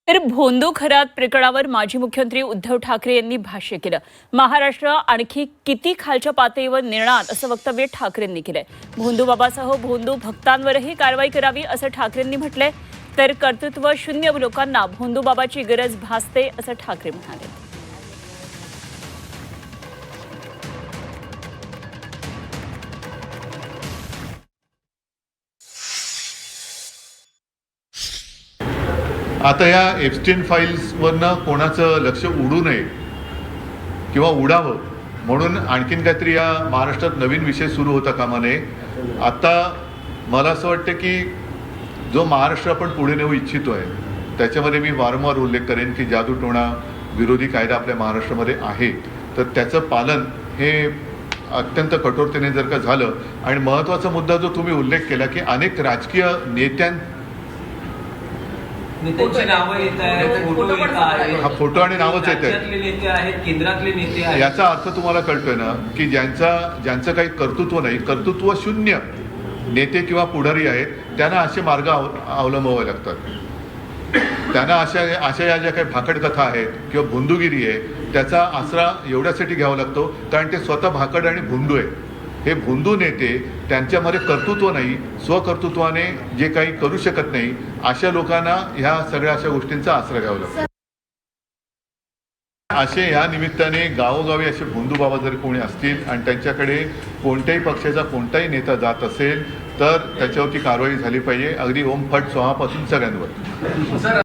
तर भोंदू खरात प्रकरणावर माजी मुख्यमंत्री उद्धव ठाकरे यांनी भाष्य केलं। महाराष्ट्र आणखी किती खालच्या पातळीवर नेणार असं वक्तव्य ठाकरेंनी केलंय। भोंदू बाबासह भोंदू भक्तांवरही कारवाई करावी असं ठाकरेंनी म्हटलंय। तर कर्तृत्व शून्य लोकांना भोंदू बाबाची गरज भासते असं ठाकरे म्हणाले। आता या एप्स्टीन फाईल्सवरनं कोणाचं लक्ष उडू नये किंवा उडावं म्हणून आणखीन काहीतरी या महाराष्ट्रात नवीन विषय सुरू होता कामा नये। आता मला असं वाटतं की जो महाराष्ट्र आपण पुढे नेऊ इच्छितोय त्याच्यामध्ये मी वारंवार उल्लेख करेन की जादूटोणा विरोधी कायदा आपल्या महाराष्ट्रामध्ये आहे, तर त्याचं पालन हे अत्यंत कठोरतेने जर का झालं। आणि महत्त्वाचा मुद्दा जो तुम्ही उल्लेख केला की अनेक राजकीय नेत्यांची नावं येत आहेत, फोटो येत आहेत, हा फोटो आणि नावच येत राज्यातले नेते आहेत, केंद्रातले नेते आहेत। याचा अर्थ तुम्हाला कळतोय ना की ज्यांचं काही कर्तृत्व नाही, कर्तृत्व शून्य नेते किंवा पुढारी आहेत, त्यांना असे मार्ग अवलंबावे लागतात। त्यांना अशा या ज्या काही भाकड कथा आहेत किंवा भोंदूगिरी आहे त्याचा आसरा एवढ्यासाठी घ्यावा लागतो कारण ते स्वतः भाकड आणि भोंदू आहे। हे भोंदू नेते त्यांच्यामध्ये कर्तृत्व नाही, स्वकर्तृत्वाने जे काही करू शकत नाही अशा लोकांना ह्या सगळ्या अशा गोष्टींचा आसरा घ्यावा लागतो। असे या निमित्ताने गावोगावी असे भोंदू बाबा जर कोणी असतील आणि त्यांच्याकडे कोणत्याही पक्षाचा कोणताही नेता जात असेल तर त्याच्यावरती कारवाई झाली पाहिजे, अगदी ओम फट स्वाहापासून सगळ्यांवर।